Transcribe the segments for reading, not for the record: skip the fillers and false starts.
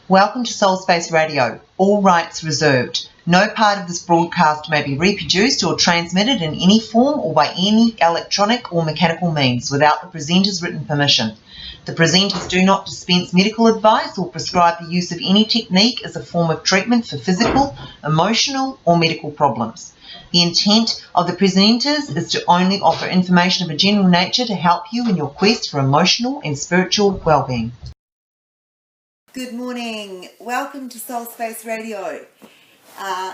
Welcome to soulspaceradio. All rights reserved. No part of this broadcast may be reproduced or transmitted in any form or by any electronic or mechanical means without the presenter's written permission. The presenters do not dispense medical advice or prescribe the use of any technique as a form of treatment for physical, emotional, or medical problems. The intent of the presenters is to only offer information of a general nature to help you in your quest for emotional and spiritual well-being. Good morning. Welcome to Soul Space Radio.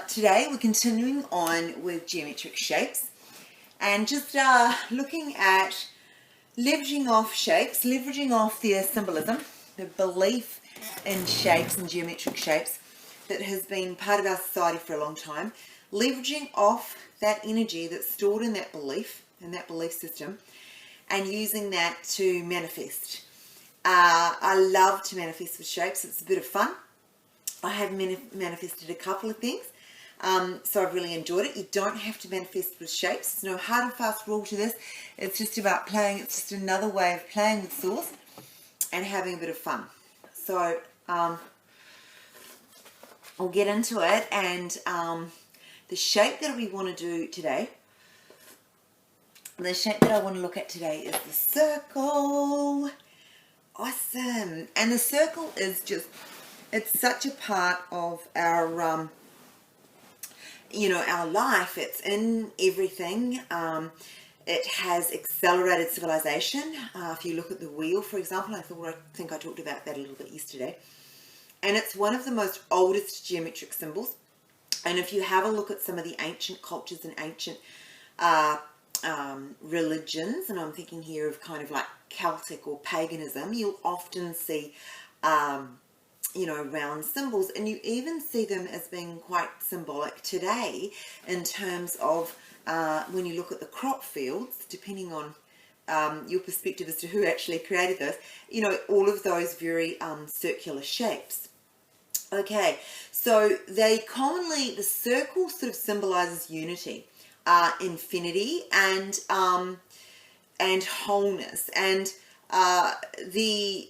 Today we're continuing on with geometric shapes and just looking at leveraging off shapes, leveraging off their symbolism, the belief in shapes and geometric shapes that has been part of our society for a long time, leveraging off that energy that's stored in that belief system and using that to manifest. I love to manifest with shapes. It's a bit of fun. I have manifested a couple of things, so I've really enjoyed it. You don't have to manifest with shapes. There's no hard and fast rule to this. It's just about playing. It's just another way of playing with source and having a bit of fun. So I'll get into it. And the shape that we want to do today, the shape that I want to look at today is the circle. Awesome. And the circle is just, it's such a part of our, our life. It's in everything. It has accelerated civilization. If you look at the wheel, for example, I think I talked about that a little bit yesterday. And it's one of the most oldest geometric symbols. And if you have a look at some of the ancient cultures and ancient religions, and I'm thinking here of kind of like Celtic or paganism, you'll often see round symbols, and you even see them as being quite symbolic today in terms of when you look at the crop fields, depending on your perspective as to who actually created those, all of those very circular shapes. Okay, so the circle sort of symbolizes unity, infinity, and wholeness, and the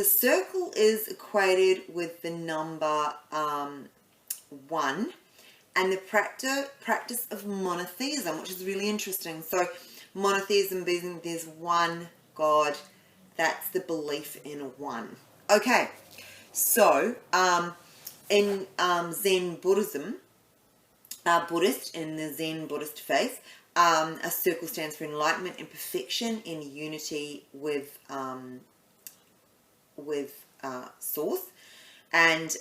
circle is equated with the number 1 and the practice of monotheism, which is really interesting. So monotheism being there's one God, that's the belief in one. Okay, so in Zen Buddhism, in the Zen Buddhist faith, a circle stands for enlightenment and perfection in unity with source, and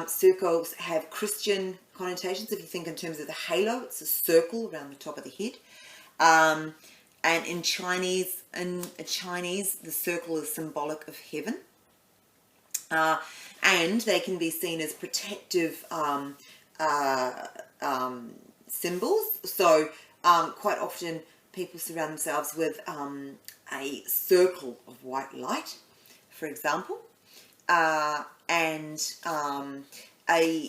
circles have Christian connotations. If you think in terms of the halo, it's a circle around the top of the head, and in Chinese, the circle is symbolic of heaven, and they can be seen as protective symbols. So quite often people surround themselves with a circle of white light, for example, and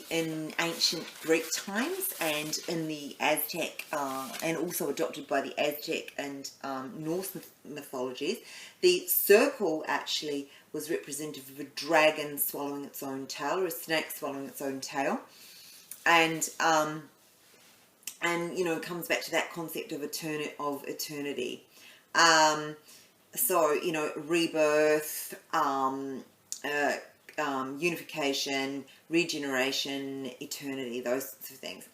in ancient Greek times and in the Aztec, and also adopted by the Aztec and Norse mythologies, the circle actually was representative of a dragon swallowing its own tail, or a snake swallowing its own tail, and it comes back to that concept of eternity. So rebirth, unification, regeneration, eternity, those sorts of things.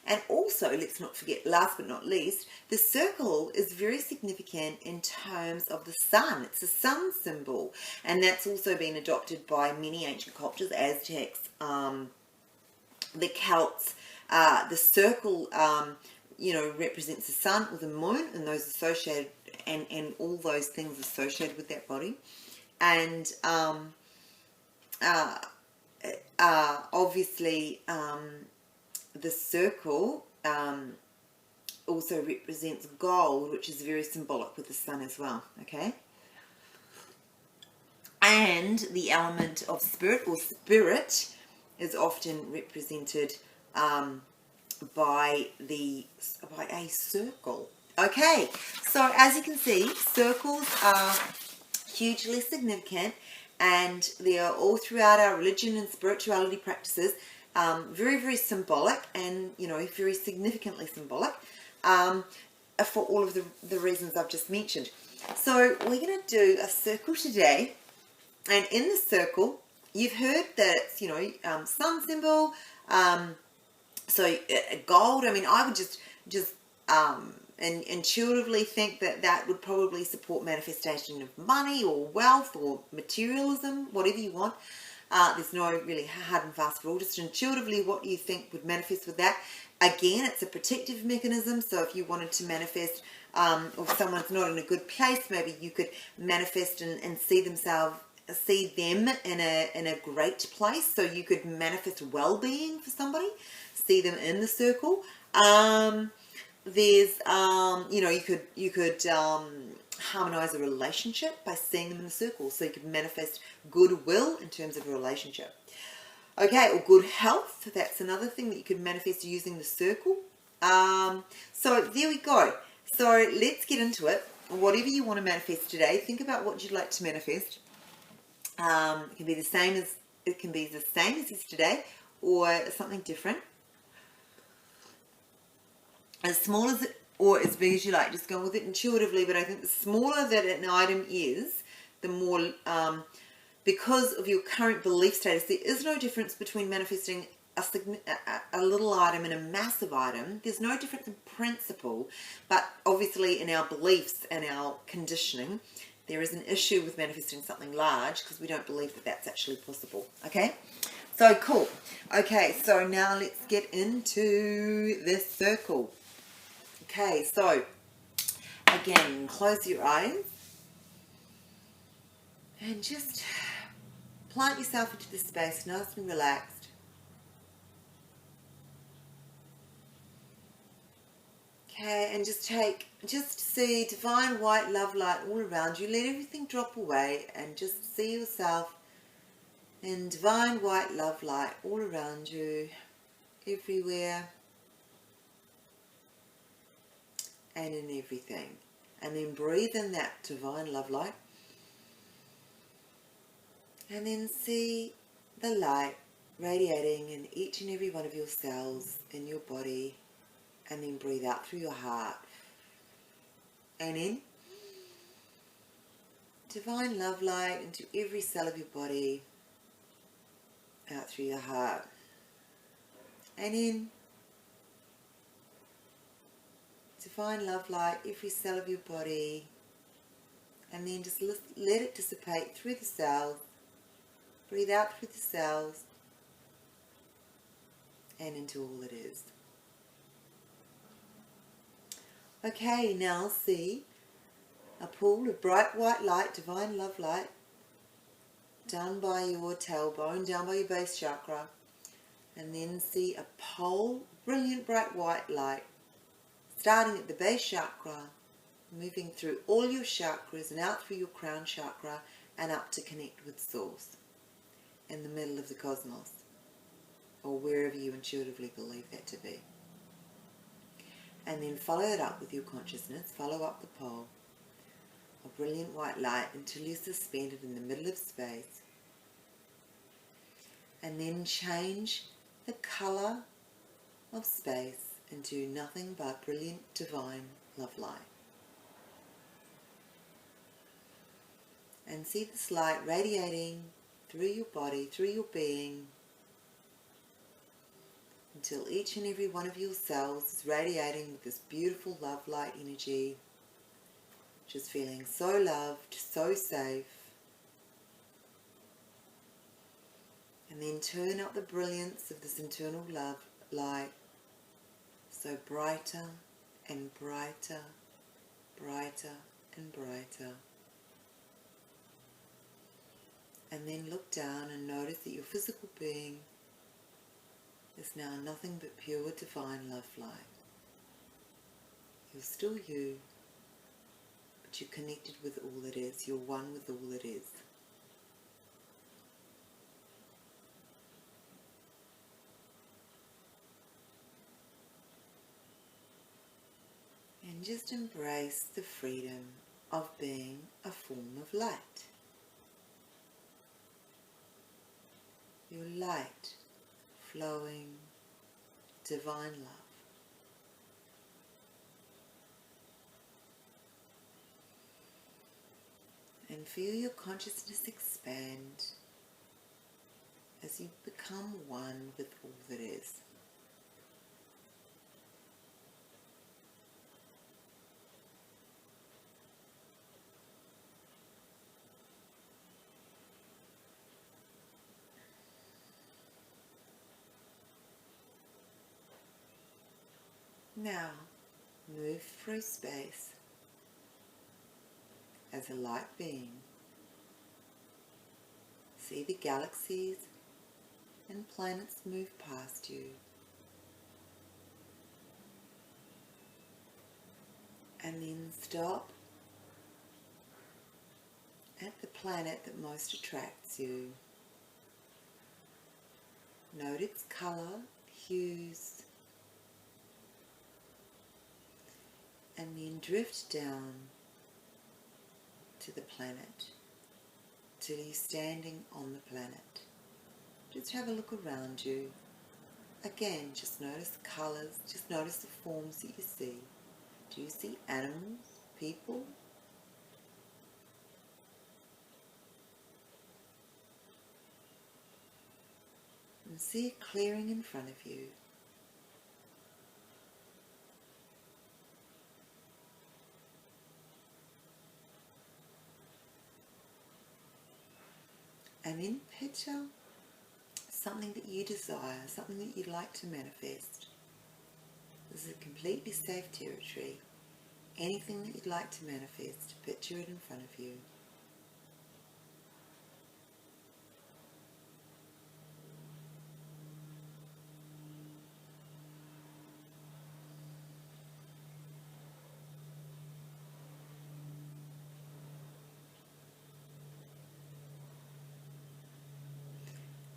And also, let's not forget, last but not least, the circle is very significant in terms of the sun. It's a sun symbol, and that's also been adopted by many ancient cultures, Aztecs, the Celts. The circle, represents the sun or the moon, and those associated, and all those things associated with that body. And obviously, the circle also represents gold, which is very symbolic with the sun as well. Okay. And the element of spirit is often represented by a circle. Okay, so as you can see, circles are hugely significant, and they are all throughout our religion and spirituality practices, very, very symbolic, and, you know, very significantly symbolic, for all of the reasons I've just mentioned. So we're going to do a circle today, and in the circle, you've heard that it's, you know, sun symbol, so gold. I mean, I would just and intuitively think that that would probably support manifestation of money or wealth or materialism, whatever you want. There's no really hard and fast rule, just intuitively what you think would manifest with that. Again, it's a protective mechanism, so if you wanted to manifest, or if someone's not in a good place, maybe you could manifest and see them in a great place, so you could manifest well-being for somebody, see them in the circle. There's, you know, you could harmonize a relationship by seeing them in the circle, so you could manifest goodwill in terms of a relationship. Okay, or good health, that's another thing that you could manifest using the circle. So there we go. So let's get into it. Whatever you want to manifest today, think about what you'd like to manifest. It can be the same as yesterday, or something different. As small as it, or as big as you like, just go with it intuitively. But I think the smaller that an item is, the more, because of your current belief status, there is no difference between manifesting a little item and a massive item. There's no difference in principle, but obviously in our beliefs and our conditioning, there is an issue with manifesting something large because we don't believe that that's actually possible. Okay, so cool. Okay, so now let's get into this circle. Okay, so again, close your eyes and just plant yourself into the space, nice and relaxed. Okay, and just see divine white love light all around you. Let everything drop away and just see yourself in divine white love light all around you, everywhere and in everything. And then breathe in that divine love light. And then see the light radiating in each and every one of your cells in your body. And then breathe out through your heart. And in. Divine love light into every cell of your body. Out through your heart. And in. Divine love light, every cell of your body. And then just let it dissipate through the cells. Breathe out through the cells. And into all it is. Okay, now see a pool of bright white light, divine love light, down by your tailbone, down by your base chakra. And then see a pole, brilliant bright white light, starting at the base chakra, moving through all your chakras and out through your crown chakra and up to connect with Source in the middle of the cosmos, or wherever you intuitively believe that to be. And then follow it up with your consciousness, follow up the pole of brilliant white light until you're suspended in the middle of space. And then change the colour of space into nothing but brilliant divine love light. And see this light radiating through your body, through your being, until each and every one of your cells is radiating with this beautiful love light energy, just feeling so loved, so safe. And then turn up the brilliance of this internal love light, so brighter and brighter, brighter and brighter. And then look down and notice that your physical being is now nothing but pure divine love light. You're still you, but you're connected with all that is. You're one with all that is. And just embrace the freedom of being a form of light. Your light, flowing, divine love. And feel your consciousness expand as you become one with all that is. Now, move through space as a light being. See the galaxies and planets move past you. And then stop at the planet that most attracts you. Note its colour, hues, and then drift down to the planet till you're standing on the planet. Just have a look around you. Again, just notice the colours, just notice the forms that you see. Do you see animals, people? And see a clearing in front of you. And then picture something that you desire, something that you'd like to manifest. This is a completely safe territory. Anything that you'd like to manifest, picture it in front of you.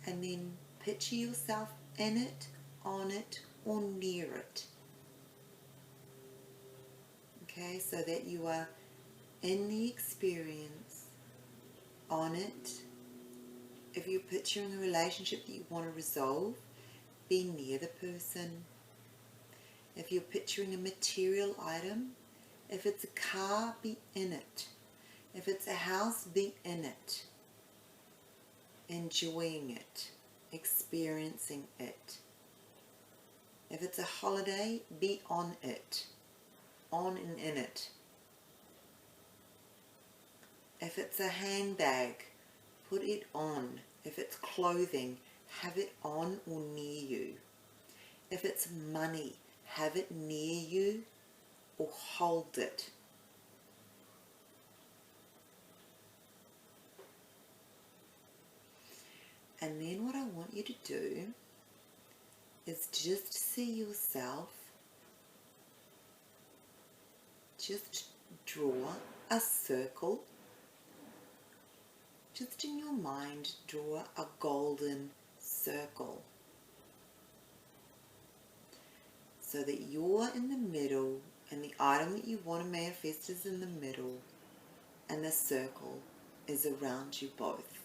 And then picture yourself in it, on it, or near it. Okay, so that you are in the experience, on it. If you're picturing a relationship that you want to resolve, be near the person. If you're picturing a material item, if it's a car, be in it. If it's a house, be in it. Enjoying it, experiencing it. If it's a holiday, be on it, on and in it. If it's a handbag, put it on. If it's clothing, have it on or near you. If it's money, have it near you or hold it. And then what I want you to do is just see yourself, just draw a circle, just in your mind draw a golden circle so that you're in the middle and the item that you want to manifest is in the middle and the circle is around you both.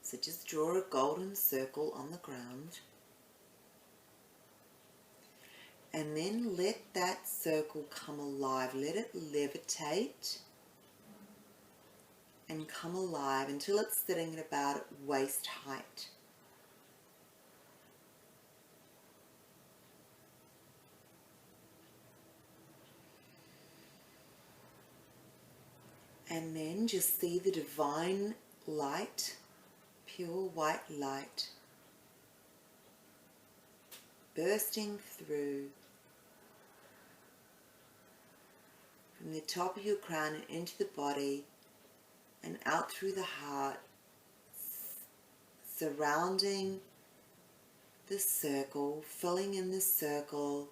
So just draw a golden circle on the ground and then let that circle come alive. Let it levitate and come alive until it's sitting at about waist height. And then just see the divine light, pure white light, bursting through from the top of your crown and into the body and out through the heart, surrounding the circle, filling in the circle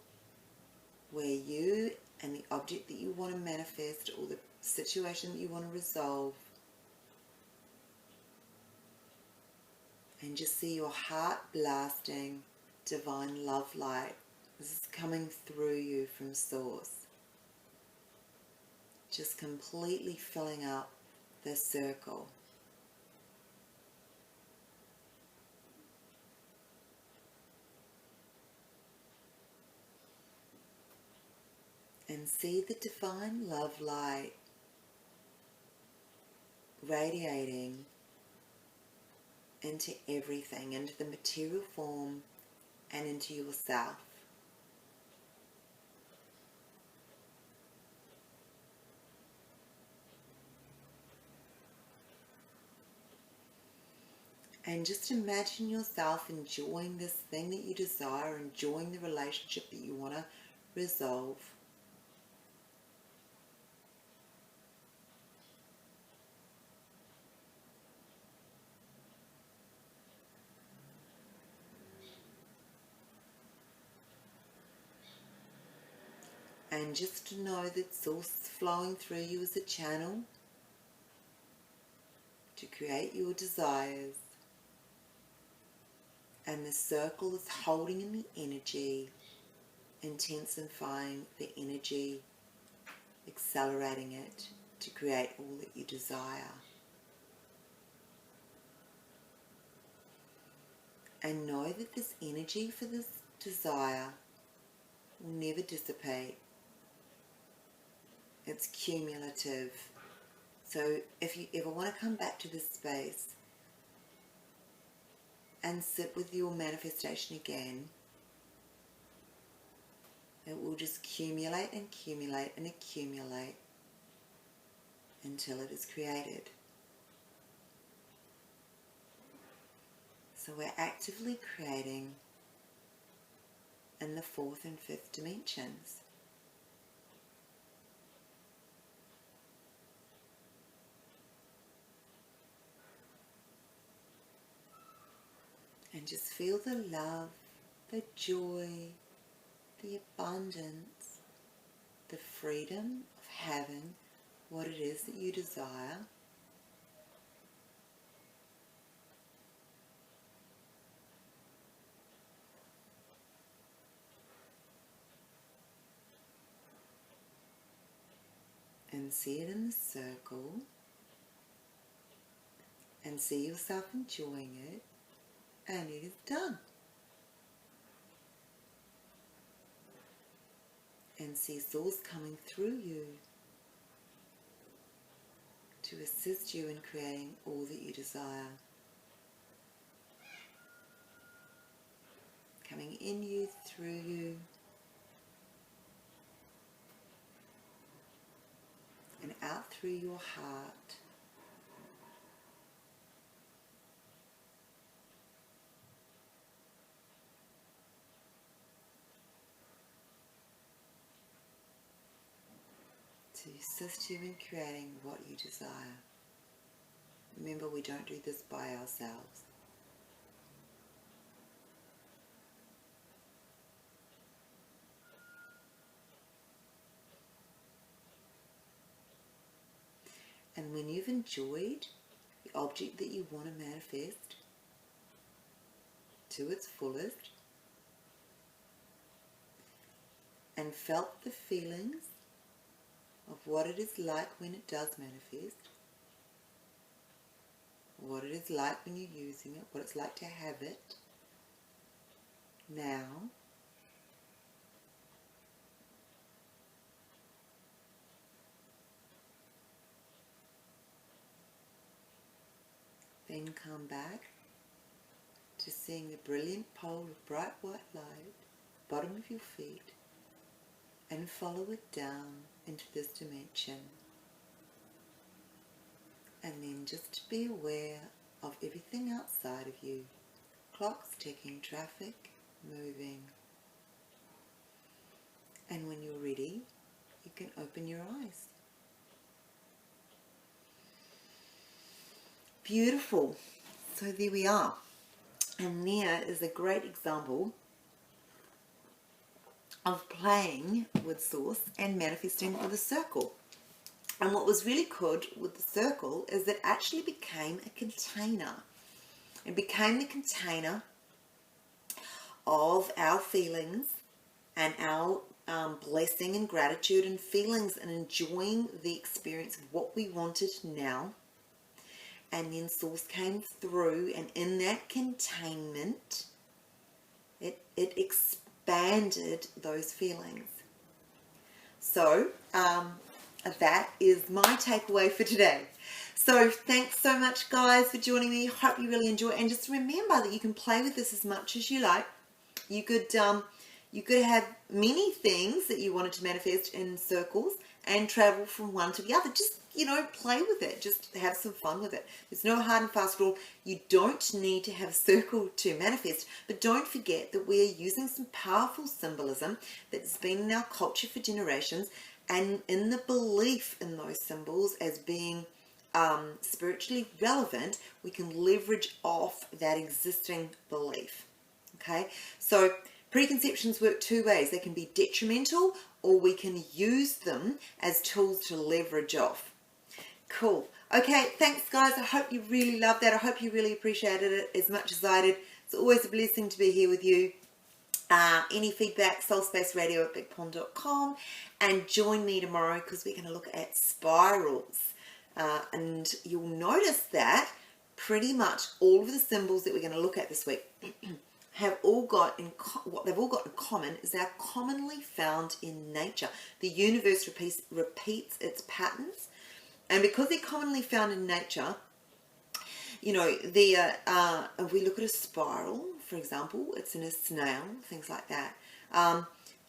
where you and the object that you want to manifest or the situation that you want to resolve. And just see your heart blasting divine love light. This is coming through you from Source. Just completely filling up the circle. And see the divine love light radiating into everything, into the material form and into yourself. And just imagine yourself enjoying this thing that you desire, enjoying the relationship that you want to resolve. And just to know that Source is flowing through you as a channel to create your desires. And the circle is holding in the energy, intensifying the energy, accelerating it to create all that you desire. And know that this energy for this desire will never dissipate. It's cumulative. So if you ever want to come back to this space and sit with your manifestation again, it will just accumulate and accumulate and accumulate until it is created. So we're actively creating in the 4th and 5th dimensions. And just feel the love, the joy, the abundance, the freedom of having what it is that you desire. And see it in the circle. And see yourself enjoying it. And it is done. And see Source coming through you to assist you in creating all that you desire. Coming in you, through you, and out through your heart. To assist you in creating what you desire. Remember, we don't do this by ourselves. And when you've enjoyed the object that you want to manifest to its fullest, and felt the feelings of what it is like when it does manifest, what it is like when you're using it, what it's like to have it, now then come back to seeing the brilliant pole of bright white light, bottom of your feet, and follow it down into this dimension. And then just be aware of everything outside of you. Clocks ticking, traffic moving. And when you're ready, you can open your eyes. Beautiful. So there we are. And there is a great example of playing with Source and manifesting with a circle. And what was really good with the circle is it actually became a container. It became the container of our feelings and our blessing and gratitude and feelings and enjoying the experience of what we wanted now. And then Source came through, and in that containment, it expanded those feelings. So that is my takeaway for today. So thanks so much, guys, for joining me. Hope you really enjoy it. And just remember that you can play with this as much as you like. You could have many things that you wanted to manifest in circles and travel from one to the other. Just, play with it. Just have some fun with it. There's no hard and fast rule. You don't need to have a circle to manifest. But don't forget that we are using some powerful symbolism that's been in our culture for generations, and in the belief in those symbols as being spiritually relevant, we can leverage off that existing belief. Okay? So preconceptions work two ways. They can be detrimental, or we can use them as tools to leverage off. Cool. Okay, thanks, guys. I hope you really loved that. I hope you really appreciated it as much as I did. It's always a blessing to be here with you. Any feedback, soulspaceradio@bigpond.com, and join me tomorrow because we're going to look at spirals. And you'll notice that pretty much all of the symbols that we're going to look at this week have all got what they've all got in common is they're commonly found in nature. The universe repeats its patterns, and because they're commonly found in nature, if we look at a spiral, for example, it's in a snail, things like that.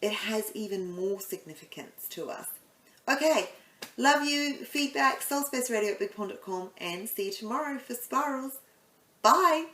It has even more significance to us. Okay, love you. Feedback, soulspaceradio@bigpond.com, and see you tomorrow for spirals. Bye.